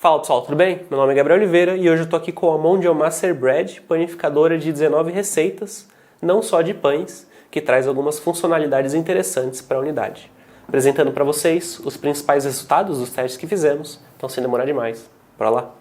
Fala pessoal, tudo bem? Meu nome é Gabriel Oliveira e hoje eu tô aqui com a Mondial Master Bread, panificadora de 19 receitas, não só de pães, que traz algumas funcionalidades interessantes para a unidade. Apresentando para vocês os principais resultados dos testes que fizemos, então sem demorar demais, bora lá!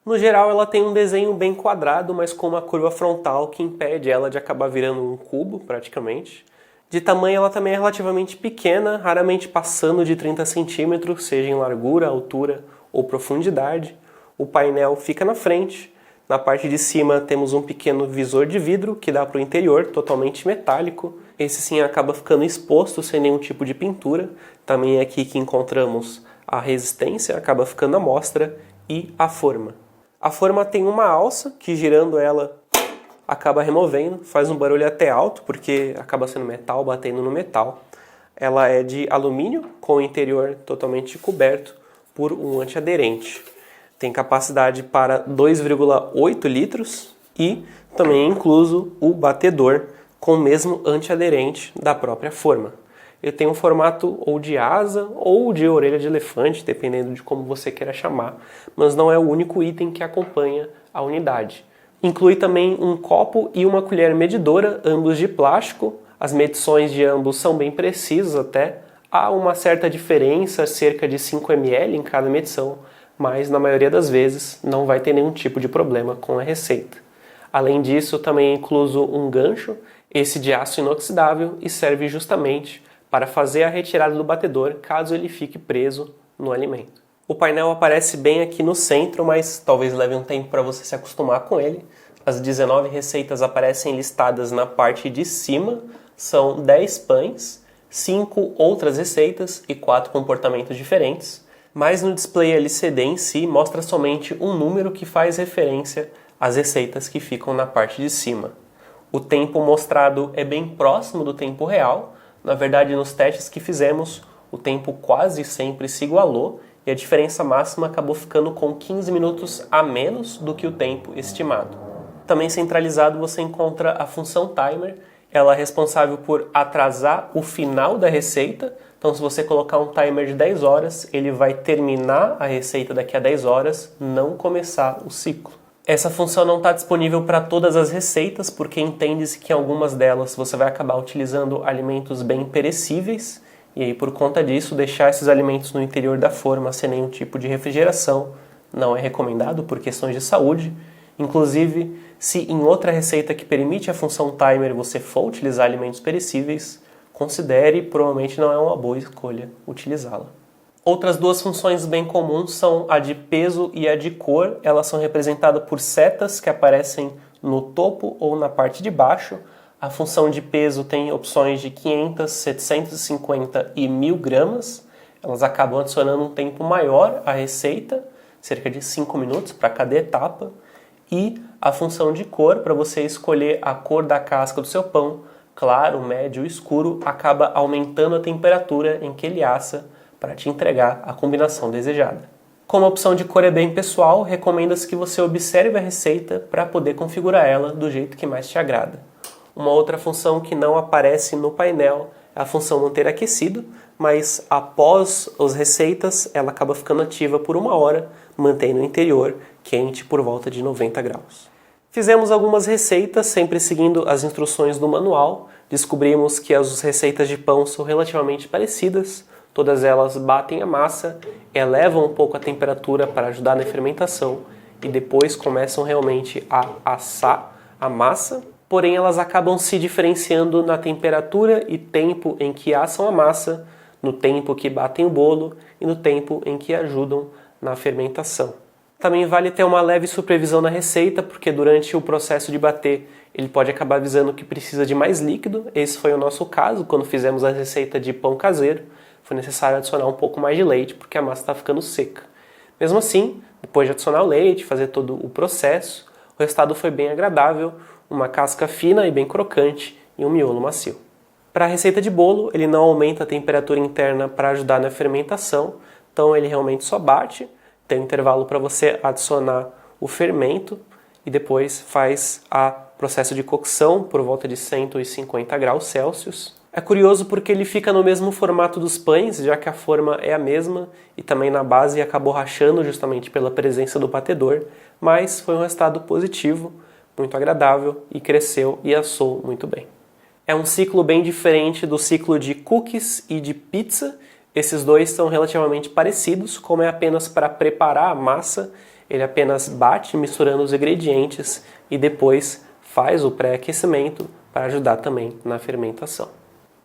No geral, ela tem um desenho bem quadrado, mas com uma curva frontal que impede ela de acabar virando um cubo, praticamente. De tamanho, ela também é relativamente pequena, raramente passando de 30 centímetros, seja em largura, altura ou profundidade. O painel fica na frente. Na parte de cima temos um pequeno visor de vidro que dá para o interior, totalmente metálico. Esse sim acaba ficando exposto sem nenhum tipo de pintura. Também é aqui que encontramos a resistência, acaba ficando à mostra, e a forma. A forma tem uma alça que, girando ela, acaba removendo, faz um barulho até alto, porque acaba sendo metal batendo no metal. Ela é de alumínio, com o interior totalmente coberto por um antiaderente. Tem capacidade para 2,8 litros e também é incluso o batedor com o mesmo antiaderente da própria forma. Ele tem um formato ou de asa ou de orelha de elefante, dependendo de como você queira chamar, mas não é o único item que acompanha a unidade. Inclui também um copo e uma colher medidora, ambos de plástico. As medições de ambos são bem precisas até. Há uma certa diferença, cerca de 5 ml em cada medição, mas na maioria das vezes não vai ter nenhum tipo de problema com a receita. Além disso, também é incluso um gancho, esse de aço inoxidável, e serve justamente para fazer a retirada do batedor caso ele fique preso no alimento. O painel aparece bem aqui no centro, mas talvez leve um tempo para você se acostumar com ele. As 19 receitas aparecem listadas na parte de cima, são 10 pães, 5 outras receitas e 4 comportamentos diferentes. Mas no display LCD em si mostra somente um número que faz referência às receitas que ficam na parte de cima. O tempo mostrado é bem próximo do tempo real. Na verdade, nos testes que fizemos, o tempo quase sempre se igualou, e a diferença máxima acabou ficando com 15 minutos a menos do que o tempo estimado. Também centralizado você encontra a função timer, ela é responsável por atrasar o final da receita, então se você colocar um timer de 10 horas, ele vai terminar a receita daqui a 10 horas, não começar o ciclo. Essa função não está disponível para todas as receitas, porque entende-se que em algumas delas você vai acabar utilizando alimentos bem perecíveis, e aí, por conta disso, deixar esses alimentos no interior da forma sem nenhum tipo de refrigeração não é recomendado por questões de saúde. Inclusive, se em outra receita que permite a função timer você for utilizar alimentos perecíveis, considere, provavelmente não é uma boa escolha utilizá-la. Outras duas funções bem comuns são a de peso e a de cor. Elas são representadas por setas que aparecem no topo ou na parte de baixo. A função de peso tem opções de 500, 750 e 1000 gramas. Elas acabam adicionando um tempo maior à receita, cerca de 5 minutos para cada etapa. E a função de cor, para você escolher a cor da casca do seu pão, claro, médio, escuro, acaba aumentando a temperatura em que ele assa para te entregar a combinação desejada. Como a opção de cor é bem pessoal, recomenda-se que você observe a receita para poder configurar ela do jeito que mais te agrada. Uma outra função que não aparece no painel é a função manter aquecido, mas após as receitas ela acaba ficando ativa por 1 hora, mantendo o interior quente por volta de 90 graus. Fizemos algumas receitas, sempre seguindo as instruções do manual. Descobrimos que as receitas de pão são relativamente parecidas, todas elas batem a massa, elevam um pouco a temperatura para ajudar na fermentação e depois começam realmente a assar a massa. Porém, elas acabam se diferenciando na temperatura e tempo em que assam a massa, no tempo que batem o bolo e no tempo em que ajudam na fermentação. Também vale ter uma leve supervisão na receita, porque durante o processo de bater ele pode acabar avisando que precisa de mais líquido. Esse foi o nosso caso, quando fizemos a receita de pão caseiro, foi necessário adicionar um pouco mais de leite, porque a massa está ficando seca. Mesmo assim, depois de adicionar o leite, fazer todo o processo, o resultado foi bem agradável, uma casca fina e bem crocante e um miolo macio. Para a receita de bolo, ele não aumenta a temperatura interna para ajudar na fermentação, então ele realmente só bate, tem um intervalo para você adicionar o fermento e depois faz o processo de cocção por volta de 150 graus Celsius. É curioso porque ele fica no mesmo formato dos pães, já que a forma é a mesma, e também na base acabou rachando justamente pela presença do batedor, mas foi um resultado positivo, muito agradável, e cresceu e assou muito bem. É um ciclo bem diferente do ciclo de cookies e de pizza. Esses dois são relativamente parecidos, como é apenas para preparar a massa, ele apenas bate misturando os ingredientes e depois faz o pré-aquecimento para ajudar também na fermentação.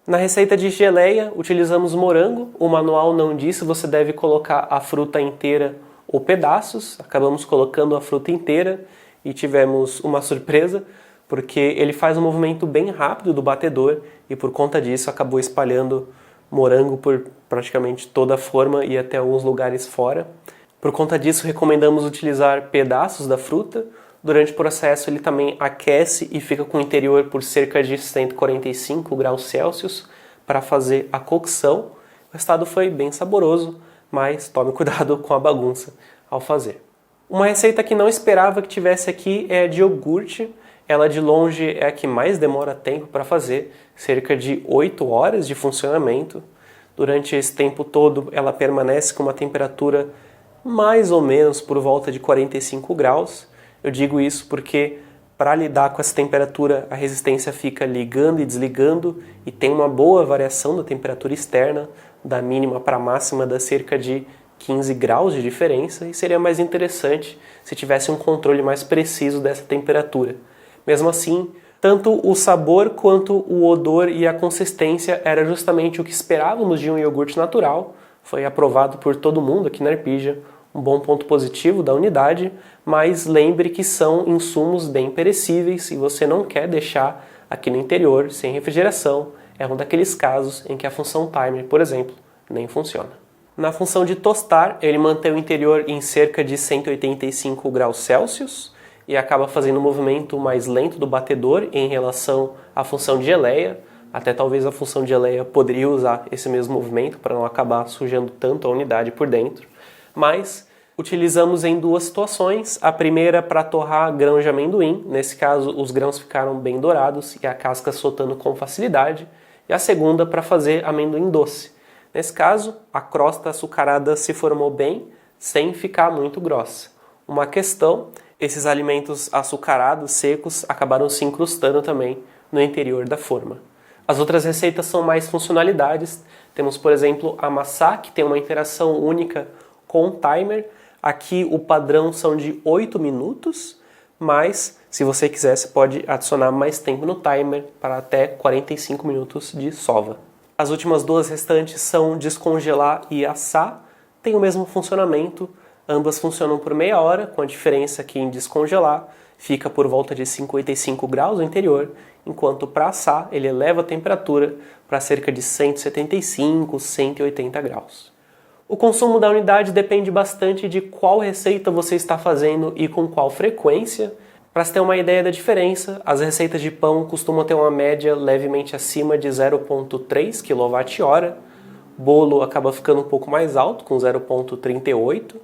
Na receita de geleia, utilizamos morango. O manual não diz se você deve colocar a fruta inteira ou pedaços. Acabamos colocando a fruta inteira e tivemos uma surpresa, porque ele faz um movimento bem rápido do batedor e por conta disso acabou espalhando morango por praticamente toda a forma e até alguns lugares fora. Por conta disso, recomendamos utilizar pedaços da fruta. Durante o processo ele também aquece e fica com o interior por cerca de 145 graus Celsius para fazer a cocção. O resultado foi bem saboroso, mas tome cuidado com a bagunça ao fazer. Uma receita que não esperava que tivesse aqui é a de iogurte. Ela de longe é a que mais demora tempo para fazer, cerca de 8 horas de funcionamento. Durante esse tempo todo ela permanece com uma temperatura mais ou menos por volta de 45 graus. Eu digo isso porque para lidar com essa temperatura a resistência fica ligando e desligando e tem uma boa variação da temperatura externa, da mínima para a máxima dá cerca de 15 graus de diferença e seria mais interessante se tivesse um controle mais preciso dessa temperatura. Mesmo assim, tanto o sabor quanto o odor e a consistência era justamente o que esperávamos de um iogurte natural. Foi aprovado por todo mundo aqui na Arpija, um bom ponto positivo da unidade, mas lembre que são insumos bem perecíveis e você não quer deixar aqui no interior sem refrigeração. É um daqueles casos em que a função timer, por exemplo, nem funciona. Na função de tostar, ele mantém o interior em cerca de 185 graus Celsius e acaba fazendo um movimento mais lento do batedor em relação à função de geleia. Até talvez a função de geleia poderia usar esse mesmo movimento para não acabar sujando tanto a unidade por dentro. Mas utilizamos em duas situações. A primeira para torrar grãos de amendoim. Nesse caso, os grãos ficaram bem dourados e a casca soltando com facilidade. E a segunda para fazer amendoim doce. Nesse caso, a crosta açucarada se formou bem, sem ficar muito grossa. Uma questão, esses alimentos açucarados, secos, acabaram se incrustando também no interior da forma. As outras receitas são mais funcionalidades. Temos, por exemplo, a maçã, que tem uma interação única com o timer. Aqui o padrão são de 8 minutos, mas se você quiser você pode adicionar mais tempo no timer para até 45 minutos de sova. As últimas duas restantes são descongelar e assar, tem o mesmo funcionamento, ambas funcionam por meia hora, com a diferença que em descongelar fica por volta de 55 graus no interior, enquanto para assar ele eleva a temperatura para cerca de 175, 180 graus. O consumo da unidade depende bastante de qual receita você está fazendo e com qual frequência. Para se ter uma ideia da diferença, as receitas de pão costumam ter uma média levemente acima de 0,3 kWh, bolo acaba ficando um pouco mais alto, com 0,38,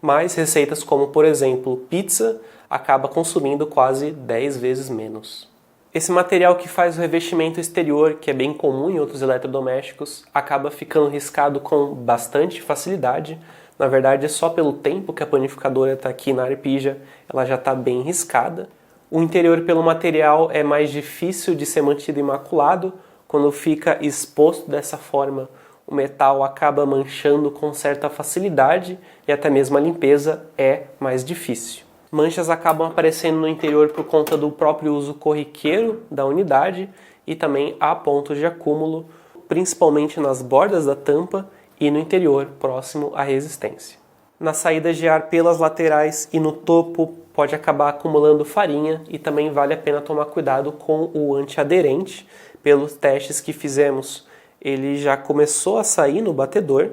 mas receitas como, por exemplo, pizza, acaba consumindo quase 10 vezes menos. Esse material que faz o revestimento exterior, que é bem comum em outros eletrodomésticos, acaba ficando riscado com bastante facilidade. Na verdade, é só pelo tempo que a panificadora está aqui na Arpija, ela já está bem riscada. O interior pelo material é mais difícil de ser mantido imaculado. Quando fica exposto dessa forma, o metal acaba manchando com certa facilidade e até mesmo a limpeza é mais difícil. Manchas acabam aparecendo no interior por conta do próprio uso corriqueiro da unidade e também há pontos de acúmulo, principalmente nas bordas da tampa e no interior, próximo à resistência. Nas saídas de ar pelas laterais e no topo pode acabar acumulando farinha e também vale a pena tomar cuidado com o antiaderente. Pelos testes que fizemos, ele já começou a sair no batedor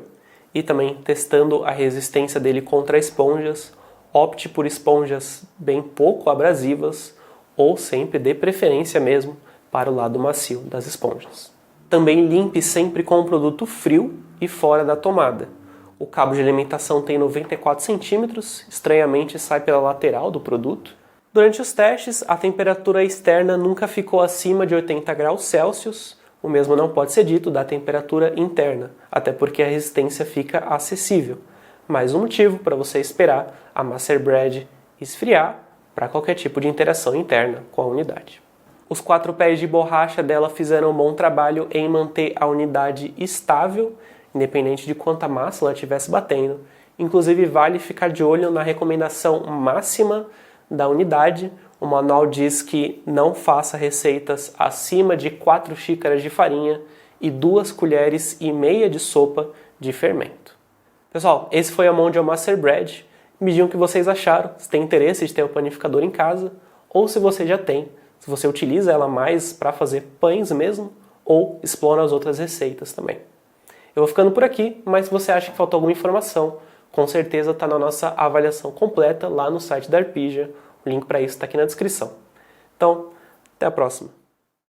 e também testando a resistência dele contra esponjas. Opte por esponjas bem pouco abrasivas ou sempre dê preferência mesmo para o lado macio das esponjas. Também limpe sempre com um produto frio e fora da tomada. O cabo de alimentação tem 94 centímetros, estranhamente sai pela lateral do produto. Durante os testes, a temperatura externa nunca ficou acima de 80 graus Celsius, O mesmo não pode ser dito da temperatura interna, até porque a resistência fica acessível. Mais um motivo para você esperar a Master Bread esfriar para qualquer tipo de interação interna com a unidade. Os 4 pés de borracha dela fizeram um bom trabalho em manter a unidade estável, independente de quanta massa ela estivesse batendo. Inclusive, vale ficar de olho na recomendação máxima da unidade. O manual diz que não faça receitas acima de 4 xícaras de farinha e 2,5 colheres de sopa de fermento. Pessoal, esse foi a Mondial Master Bread. Me digam o que vocês acharam, se tem interesse de ter um panificador em casa, ou se você já tem, se você utiliza ela mais para fazer pães mesmo, ou explora as outras receitas também. Eu vou ficando por aqui, mas se você acha que faltou alguma informação, com certeza está na nossa avaliação completa lá no site da Arpija. O link para isso está aqui na descrição. Então, até a próxima.